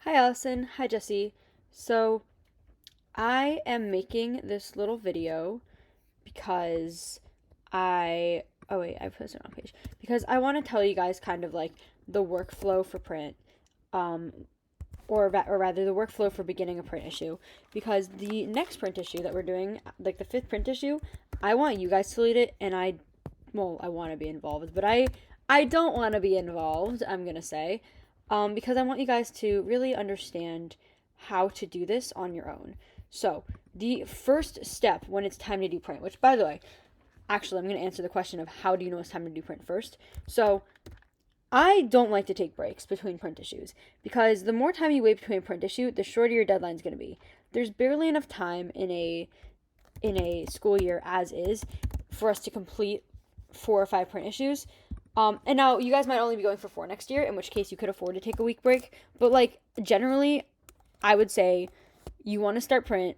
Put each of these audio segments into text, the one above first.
Hi Allison, hi Jesse. So, I am making this little video because oh wait, I posted it on page. Because I want to tell you guys kind of like the workflow for print, um, or rather the workflow for beginning a print issue. Because the next print issue that we're doing, like the fifth print issue, I want you guys to lead it, and I want to be involved, but I don't want to be involved, I'm gonna say, because I want you guys to really understand how to do this on your own. So, the first step when it's time to do print, which by the way, actually, I'm going to answer the question of how do you know it's time to do print first. So, I don't like to take breaks between print issues because the more time you wait between a print issue, the shorter your deadline's going to be. There's barely enough time in a school year as is for us to complete 4 or 5 print issues. And now you guys might only be going for 4 next year, in which case you could afford to take a week break. But like generally, I would say you want to start print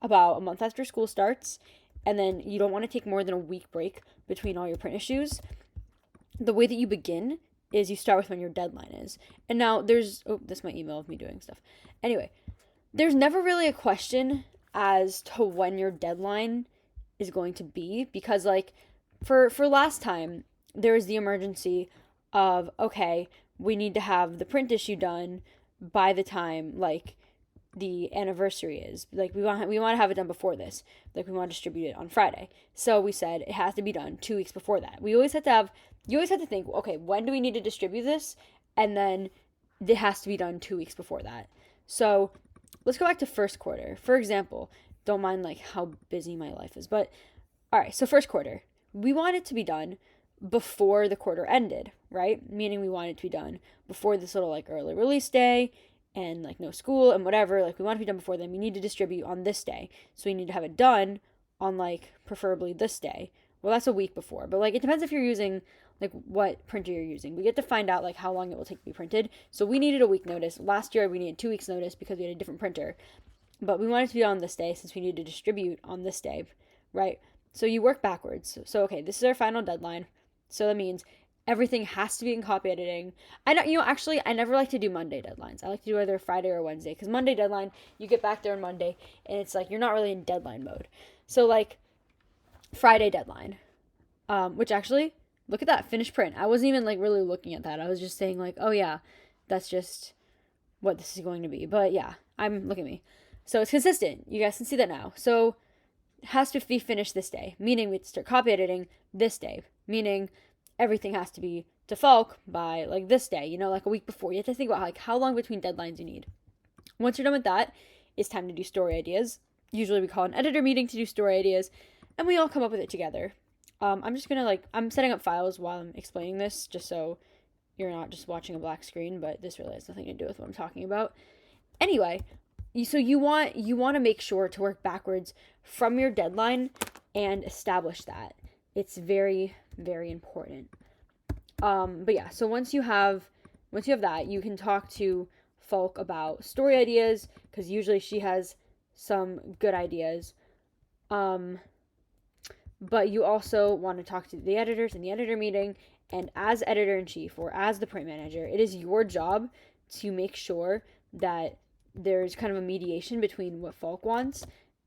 about a month after school starts, and then you don't want to take more than a week break between all your print issues. The way that you begin is you start with when your deadline is. And now this is my email of me doing stuff. Anyway, there's never really a question as to when your deadline is going to be because like for last time there was the emergency of okay, we need to have the print issue done by the time like the anniversary is. Like we want to have it done before this. Like we want to distribute it on Friday. So we said it has to be done 2 weeks before that. You always have to think, okay, when do we need to distribute this? And then it has to be done 2 weeks before that. So let's go back to first quarter. For example, don't mind like how busy my life is, but all right, so first quarter. We want it to be done before the quarter ended, right? Meaning we want it to be done before this little like early release day and like no school and whatever. Like we want it to be done before then. We need to distribute on this day. So we need to have it done on like preferably this day. Well, that's a week before, but like it depends if you're using like what printer you're using. We get to find out like how long it will take to be printed. So we needed a week notice. Last year we needed 2 weeks notice because we had a different printer. But we wanted to be on this day since we need to distribute on this day, right? So you work backwards. So okay, this is our final deadline. So that means everything has to be in copy editing. I don't, actually, I never like to do Monday deadlines. I like to do either Friday or Wednesday because Monday deadline, you get back there on Monday and it's like you're not really in deadline mode. So like Friday deadline, which actually, look at that finished print. I wasn't even like really looking at that. I was just saying like, oh yeah, that's just what this is going to be. But yeah, look at me. So it's consistent. You guys can see that now. So it has to be finished this day, meaning we have to start copy editing this day, meaning everything has to be to Falk by like this day, like a week before. You have to think about like how long between deadlines you need. Once you're done with that, it's time to do story ideas. Usually we call an editor meeting to do story ideas, and we all come up with it together. I'm just gonna I'm setting up files while I'm explaining this, just so you're not just watching a black screen, but this really has nothing to do with what I'm talking about. Anyway, so you want to make sure to work backwards from your deadline and establish that. It's very very important. But yeah, so once you have that, you can talk to Falk about story ideas because usually she has some good ideas. Um, but you also want to talk to the editors in the editor meeting. And as editor in chief or as the print manager, it is your job to make sure that there's kind of a mediation between what Falk wants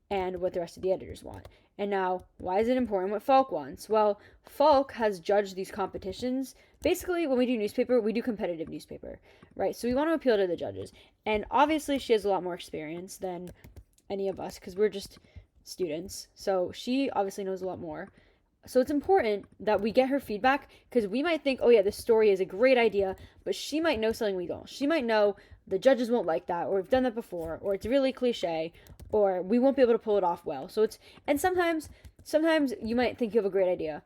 and what the rest of the editors want. And now, why is it important what Falk wants? Well, Falk has judged these competitions. Basically, when we do newspaper, we do competitive newspaper, right? So we want to appeal to the judges. And obviously, she has a lot more experience than any of us because we're just students. So she obviously knows a lot more. So it's important that we get her feedback because we might think, oh yeah, this story is a great idea, but she might know something we don't. She might know the judges won't like that, or we've done that before, or it's really cliche, or we won't be able to pull it off well. So and sometimes you might think you have a great idea,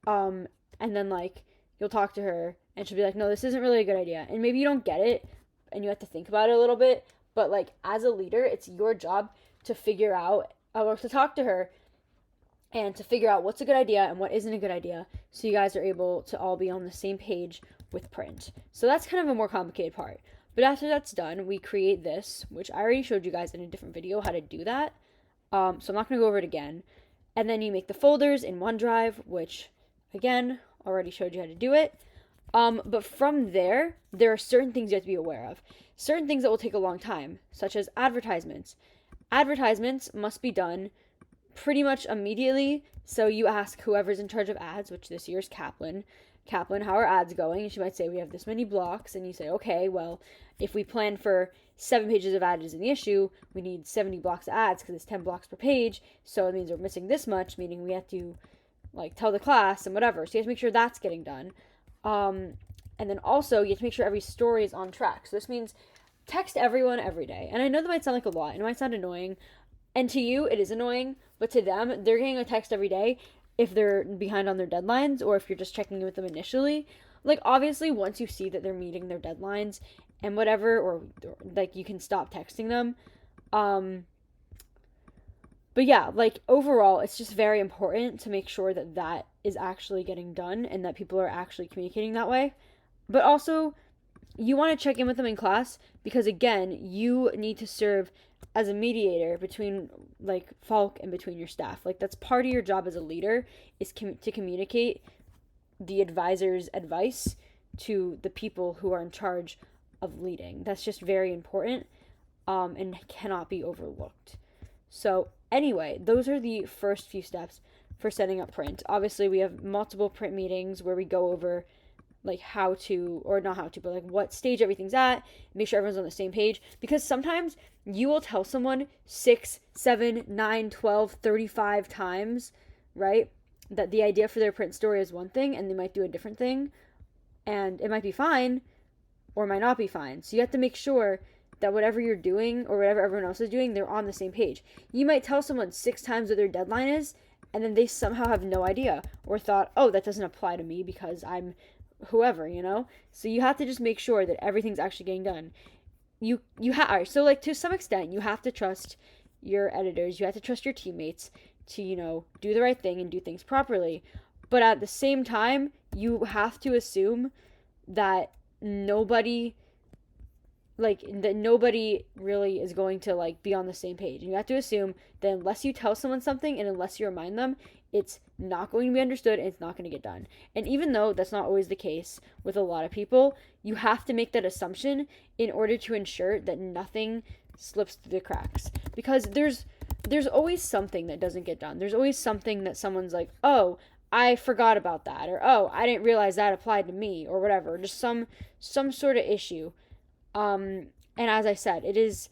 and then like you'll talk to her and she'll be like, no, this isn't really a good idea, and maybe you don't get it, and you have to think about it a little bit. But like as a leader, it's your job to figure out or to talk to her and to figure out what's a good idea and what isn't a good idea so you guys are able to all be on the same page with print. So that's kind of a more complicated part. But after that's done, we create this, which I already showed you guys in a different video how to do that. So I'm not going to go over it again. And then you make the folders in OneDrive, which, again, already showed you how to do it. But from there are certain things you have to be aware of. Certain things that will take a long time, such as advertisements. Advertisements must be done pretty much immediately. So you ask whoever's in charge of ads, which this year is Kaplan, how are ads going? And she might say, we have this many blocks. And you say, okay, well, if we plan for 7 pages of ads in the issue, we need 70 blocks of ads because it's 10 blocks per page. So it means we're missing this much, meaning we have to like tell the class and whatever. So you have to make sure that's getting done. And then also you have to make sure every story is on track. So this means text everyone every day. And I know that might sound like a lot and it might sound annoying. And to you, it is annoying. But to them, they're getting a text every day if they're behind on their deadlines or if you're just checking in with them initially. Like, obviously, once you see that they're meeting their deadlines and whatever, or like, you can stop texting them. But yeah, like, overall, it's just very important to make sure that that is actually getting done and that people are actually communicating that way. But also, you want to check in with them in class because, again, you need to serve as a mediator between like Falk and between your staff. Like, that's part of your job as a leader is to communicate the advisor's advice to the people who are in charge of leading. That's just very important, and cannot be overlooked. So anyway, those are the first few steps for setting up print. Obviously, we have multiple print meetings where we go over like how to, or not how to, but like what stage everything's at, make sure everyone's on the same page, because sometimes you will tell someone 6, 7, 9, 12, 35 times, right, that the idea for their print story is one thing and they might do a different thing, and it might be fine or might not be fine. So you have to make sure that whatever you're doing or whatever everyone else is doing, they're on the same page. You might tell someone 6 times what their deadline is, and then they somehow have no idea or thought, oh, that doesn't apply to me because I'm whoever, you know? So you have to just make sure that everything's actually getting done. So like, to some extent, you have to trust your editors, you have to trust your teammates to, you know, do the right thing and do things properly. But at the same time, you have to assume that nobody really is going to like be on the same page. And you have to assume that unless you tell someone something and unless you remind them, it's not going to be understood and it's not going to get done. And even though that's not always the case with a lot of people, you have to make that assumption in order to ensure that nothing slips through the cracks. Because there's always something that doesn't get done. There's always something that someone's like, oh, I forgot about that, or oh, I didn't realize that applied to me, or whatever. Just some sort of issue. And as I said, it's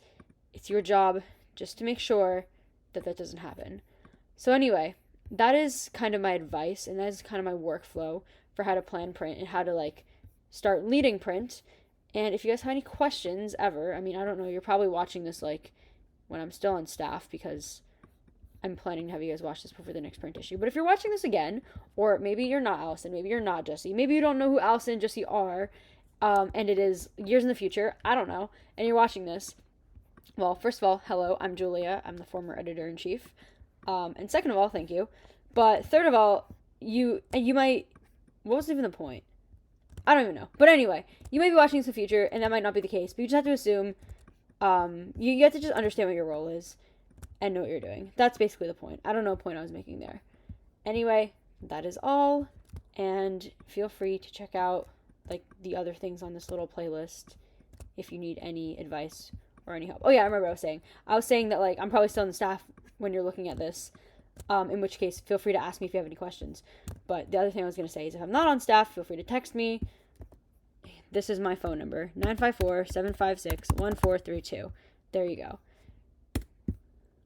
your job just to make sure that that doesn't happen. So anyway, that is kind of my advice, and that is kind of my workflow for how to plan print and how to like start leading print. And if you guys have any questions ever, I mean, I don't know, you're probably watching this like when I'm still on staff because I'm planning to have you guys watch this before the next print issue. But if you're watching this again, or maybe you're not Allison, maybe you're not Jesse, maybe you don't know who Allison and Jesse are, and it is years in the future, I don't know, and you're watching this, well, first of all, hello, I'm Julia, I'm the former editor-in-chief, and second of all, thank you, but third of all, you might, what was even the point? I don't even know, but anyway, you might be watching this in the future, and that might not be the case, but you just have to assume, you have to just understand what your role is, and know what you're doing. That's basically the point. I don't know what point I was making there. Anyway, that is all, and feel free to check out like the other things on this little playlist if you need any advice or any help. Oh yeah, I remember what I was saying that like I'm probably still on the staff when you're looking at this, in which case feel free to ask me if you have any questions. But the other thing I was going to say is if I'm not on staff, feel free to text me. This is my phone number, 954-756-1432. There you go.